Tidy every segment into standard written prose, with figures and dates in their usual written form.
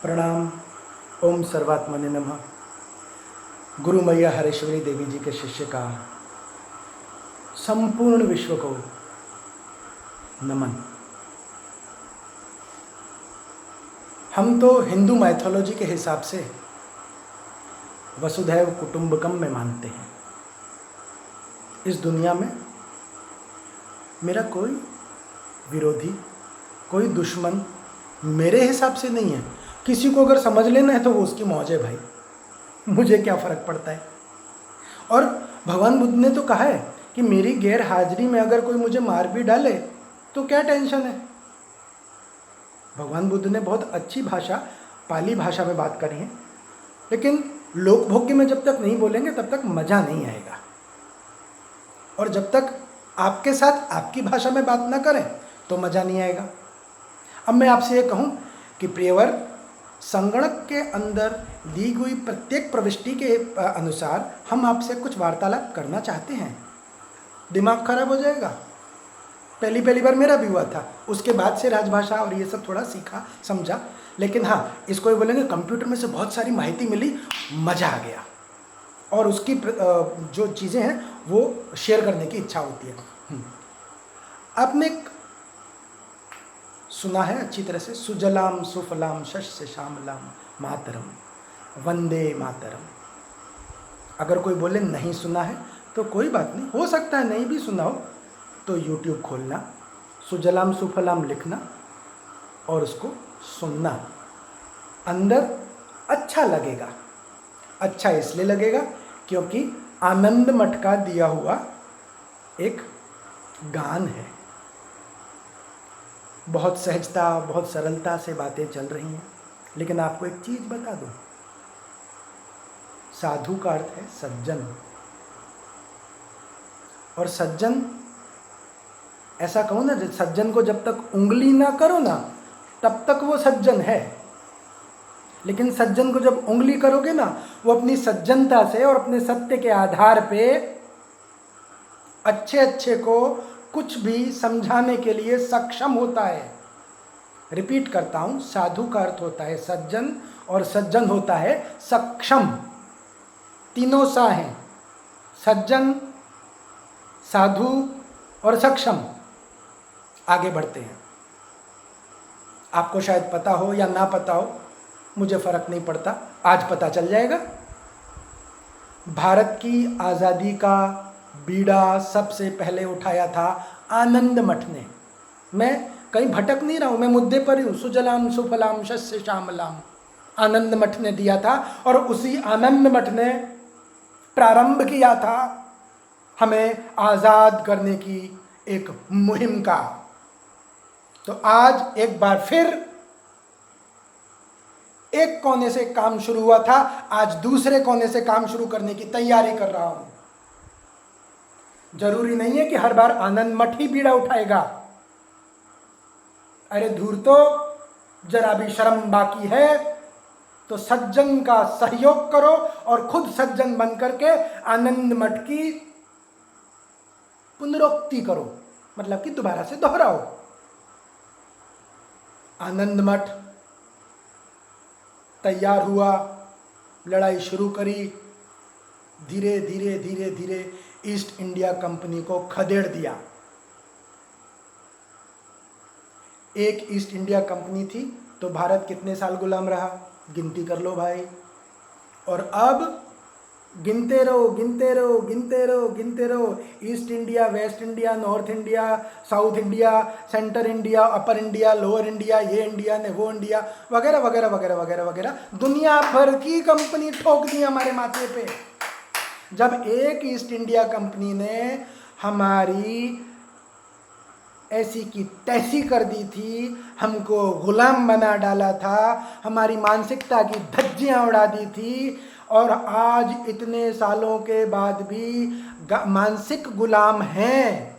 प्रणाम। ओम सर्वात्मने नमः। गुरु मैया हरेश्वरी देवी जी के शिष्य का संपूर्ण विश्व को नमन। हम तो हिंदू माइथोलॉजी के हिसाब से वसुधैव कुटुंबकम में मानते हैं। इस दुनिया में मेरा कोई विरोधी, कोई दुश्मन मेरे हिसाब से नहीं है। किसी को अगर समझ लेना है तो वो उसकी मौज है भाई, मुझे क्या फ़र्क पड़ता है। और भगवान बुद्ध ने तो कहा है कि मेरी गैर हाजिरी में अगर कोई मुझे मार भी डाले तो क्या टेंशन है। भगवान बुद्ध ने बहुत अच्छी भाषा, पाली भाषा में बात करी है, लेकिन लोकभोग्य में जब तक नहीं बोलेंगे तब तक मज़ा नहीं आएगा। और जब तक आपके साथ आपकी भाषा में बात ना करें तो मज़ा नहीं आएगा। अब मैं आपसे ये कहूँ कि प्रियवर, संगणक के अंदर दी गई प्रत्येक प्रविष्टि के अनुसार हम आपसे कुछ वार्तालाप करना चाहते हैं। दिमाग खराब हो जाएगा। पहली बार मेरा भी हुआ था, उसके बाद से राजभाषा और ये सब थोड़ा सीखा समझा। लेकिन हाँ, इसको ये बोलेंगे कंप्यूटर में से बहुत सारी माहिती मिली, मज़ा आ गया, और उसकी जो चीज़ें हैं वो शेयर करने की इच्छा होती है। आपने सुना है अच्छी तरह से, सुजलाम सुफलाम शस्य श्यामलाम मातरम वंदे मातरम। अगर कोई बोले नहीं सुना है तो कोई बात नहीं, हो सकता है नहीं भी सुना हो, तो YouTube खोलना, सुजलाम सुफलाम लिखना और उसको सुनना। अंदर अच्छा लगेगा। अच्छा इसलिए लगेगा क्योंकि आनंद मठ का दिया हुआ एक गान है। बहुत सहजता, बहुत सरलता से बातें चल रही हैं। लेकिन आपको एक चीज़ बता दूं, साधु का अर्थ है सज्जन। और सज्जन, ऐसा कहूँ ना, सज्जन को जब तक उंगली ना करो ना तब तक वो सज्जन है। लेकिन सज्जन को जब उंगली करोगे ना, वो अपनी सज्जनता से और अपने सत्य के आधार पे अच्छे को कुछ भी समझाने के लिए सक्षम होता है। रिपीट करता हूं, साधु का अर्थ होता है सज्जन और सज्जन होता है सक्षम। तीनों सा हैं, सज्जन, साधु और सक्षम। आगे बढ़ते हैं। आपको शायद पता हो या ना पता हो, मुझे फर्क नहीं पड़ता, आज पता चल जाएगा। भारत की आज़ादी का बीड़ा सबसे पहले उठाया था आनंद मठ ने। मैं कहीं भटक नहीं रहा हूँ, मैं मुद्दे पर ही हूँ। सुजलाम सुफलाम शस्य श्यामलाम आनंद मठ ने दिया था, और उसी आनंद मठ ने प्रारंभ किया था हमें आज़ाद करने की एक मुहिम का। तो आज एक बार फिर एक कोने से काम शुरू हुआ था, आज दूसरे कोने से काम शुरू करने की तैयारी कर रहा हूं। जरूरी नहीं है कि हर बार आनंद मठ ही बीड़ा उठाएगा। अरे धूर, तो जरा भी शर्म बाकी है तो सज्जन का सहयोग करो और खुद सज्जन बन करके आनंद मठ की पुनरुक्ति करो, मतलब कि दोबारा से दोहराओ। आनंद मठ तैयार हुआ, लड़ाई शुरू करी, धीरे धीरे ईस्ट इंडिया कंपनी को खदेड़ दिया। एक ईस्ट इंडिया कंपनी थी तो भारत कितने साल गुलाम रहा, गिनती कर लो भाई। और अब गिनते रहो। East India, west India, north India, south India, centre India, upper India, lower India, ये इंडिया ने वो इंडिया, वगैरह वगैरह वगैरह वगैरह वगैरह, दुनिया भर की कंपनी ठोक दी हमारे माथे पे। जब एक ईस्ट इंडिया कंपनी ने हमारी ऐसी की तैसी कर दी थी, हमको गुलाम बना डाला था, हमारी मानसिकता की धज्जियां उड़ा दी थी, और आज इतने सालों के बाद भी मानसिक गुलाम हैं।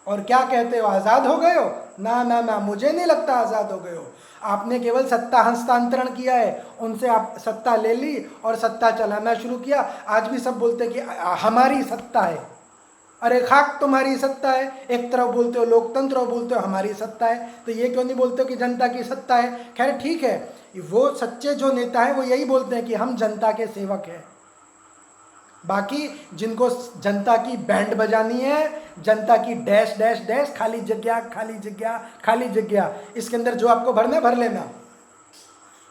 और क्या कहते हो, आज़ाद हो गए हो? ना ना ना, मुझे नहीं लगता आज़ाद हो गए हो। आपने केवल सत्ता हस्तांतरण किया है, उनसे आप सत्ता ले ली और सत्ता चलाना शुरू किया। आज भी सब बोलते हैं कि हमारी सत्ता है। अरे खाक तुम्हारी सत्ता है, एक तरफ बोलते हो लोकतंत्र और बोलते हो हमारी सत्ता है, तो ये क्यों नहीं बोलते हो कि जनता की सत्ता है? खैर ठीक है, वो सच्चे जो नेता है वो यही बोलते हैं कि हम जनता के सेवक हैं। बाकी जिनको जनता की बैंड बजानी है, जनता की डैश डैश डैश, खाली जगह खाली जगह खाली जगह, इसके अंदर जो आपको भरना भर लेना।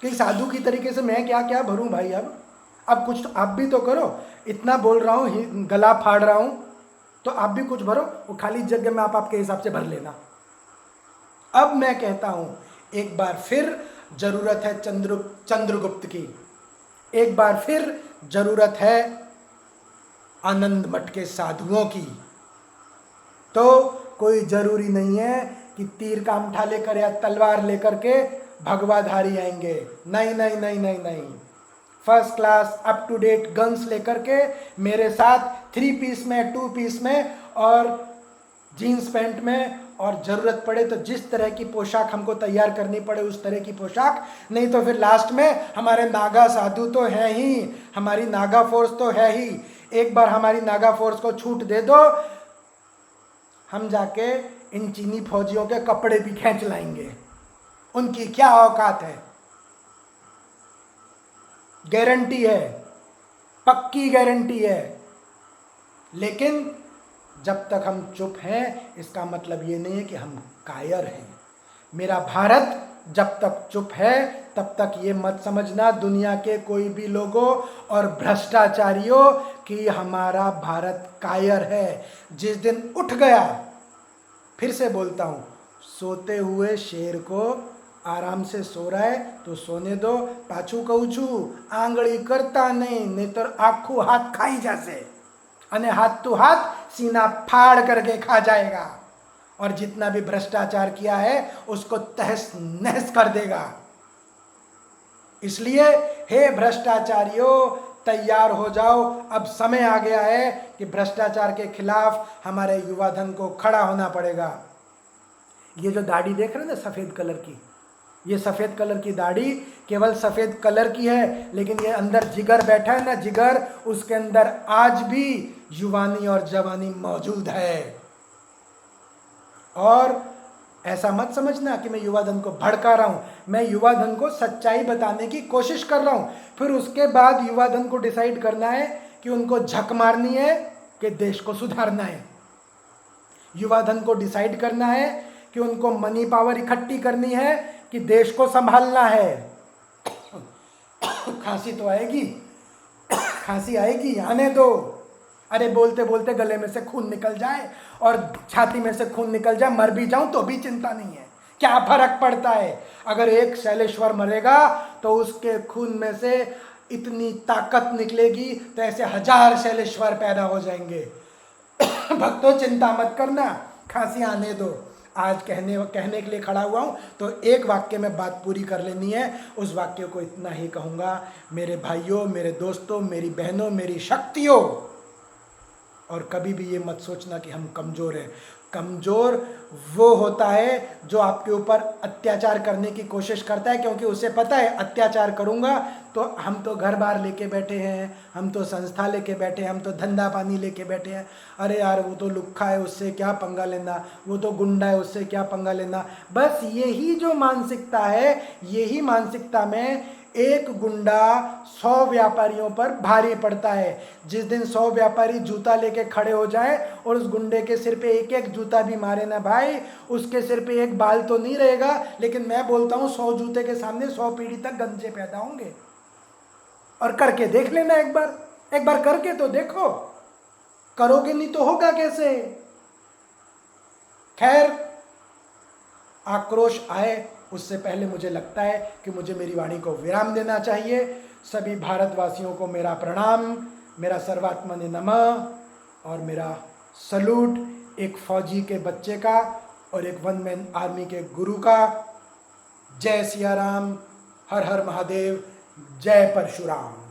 कि साधु की तरीके से मैं क्या क्या भरूं भाई? अब कुछ तो आप भी तो करो। इतना बोल रहा हूँ, गला फाड़ रहा हूँ, तो आप भी कुछ भरो। वो खाली जगह में आप आपके हिसाब से भर लेना। अब मैं कहता हूं, एक बार फिर जरूरत है चंद्रगुप्त की, एक बार फिर जरूरत है आनंद मठ के साधुओं की। तो कोई जरूरी नहीं है कि तीर का अंगूठा लेकर या तलवार लेकर के भगवाधारी आएंगे। नहीं नहीं नहीं नहीं नहीं, first class up to date guns लेकर के मेरे साथ 3 पीस में, 2 पीस में और जीन्स पैंट में, और ज़रूरत पड़े तो जिस तरह की पोशाक हमको तैयार करनी पड़े उस तरह की पोशाक। नहीं तो फिर लास्ट में हमारे नागा साधु तो है ही, हमारी नागा फोर्स तो है ही। एक बार हमारी नागा फोर्स को छूट दे दो, हम जाके इन चीनी फौजियों के कपड़े भी खींच लाएंगे। उनकी क्या औकात है, गारंटी है, पक्की गारंटी है। लेकिन जब तक हम चुप हैं, इसका मतलब ये नहीं है कि हम कायर हैं। मेरा भारत जब तक चुप है तब तक ये मत समझना दुनिया के कोई भी लोगों और भ्रष्टाचारियों कि हमारा भारत कायर है। जिस दिन उठ गया, फिर से बोलता हूँ, सोते हुए शेर को आराम से सो रहा है तो सोने दो। पाछू कहूँ छू, आंगળી करता नहीं तो आखू हाथ खाई जासे, अने हाथ तो हाथ सीना फाड़ करके खा जाएगा, और जितना भी भ्रष्टाचार किया है उसको तहस नहस कर देगा। इसलिए हे भ्रष्टाचारियों, तैयार हो जाओ। अब समय आ गया है कि भ्रष्टाचार के खिलाफ हमारे युवा धन को खड़ा होना पड़ेगा। ये जो दाढ़ी देख रहे हैं ना सफ़ेद कलर की, ये सफ़ेद कलर की दाढ़ी केवल सफ़ेद कलर की है, लेकिन ये अंदर जिगर बैठा है ना, जिगर, उसके अंदर आज भी युवानी और जवानी मौजूद है। और ऐसा मत समझना कि मैं युवा धन को भड़का रहा हूँ, मैं युवा धन को सच्चाई बताने की कोशिश कर रहा हूँ। फिर उसके बाद युवा धन को डिसाइड करना है कि उनको झक मारनी है कि देश को सुधारना है। युवा धन को डिसाइड करना है कि उनको मनी पावर इकट्ठी करनी है कि देश को संभालना है। खांसी तो आएगी, खांसी आएगी, आने दो। अरे बोलते बोलते गले में से खून निकल जाए और छाती में से खून निकल जाए, मर भी जाऊं तो भी चिंता नहीं है, क्या फर्क पड़ता है। अगर एक शैलेश्वर मरेगा तो उसके खून में से इतनी ताकत निकलेगी तो ऐसे 1000 शैलेश्वर पैदा हो जाएंगे। भक्तों चिंता मत करना, खांसी आने दो। आज कहने के लिए खड़ा हुआ हूँ तो एक वाक्य में बात पूरी कर लेनी है। उस वाक्य को इतना ही कहूँगा, मेरे भाइयों, मेरे दोस्तों, मेरी बहनों, मेरी शक्तियों, और कभी भी ये मत सोचना कि हम कमज़ोर हैं। कमज़ोर वो होता है जो आपके ऊपर अत्याचार करने की कोशिश करता है, क्योंकि उसे पता है अत्याचार करूँगा तो हम तो घर बार लेके बैठे हैं, हम तो संस्था लेके बैठे हैं, हम तो धंधा पानी लेके बैठे हैं। अरे यार वो तो लुक्खा है, उससे क्या पंगा लेना, वो तो गुंडा है, उससे क्या पंगा लेना। बस यही जो मानसिकता है, यही मानसिकता में एक गुंडा 100 व्यापारियों पर भारी पड़ता है। जिस दिन 100 व्यापारी जूता लेके खड़े हो जाएं और उस गुंडे के सिर पे एक एक जूता भी मारे ना भाई, उसके सिर पे एक बाल तो नहीं रहेगा, लेकिन मैं बोलता हूँ 100 जूते के सामने 100 पीढ़ी तक गंजे पैदा होंगे। और करके देख लेना, एक बार करके तो देखो। करोगे नहीं तो होगा कैसे। खैर, आक्रोश आए उससे पहले मुझे लगता है कि मुझे मेरी वाणी को विराम देना चाहिए। सभी भारतवासियों को मेरा प्रणाम, मेरा सर्वात्मने नमः और मेरा सलूट एक फौजी के बच्चे का और एक 1 मैन आर्मी के गुरु का। जय सिया राम, हर हर महादेव, जय परशुराम।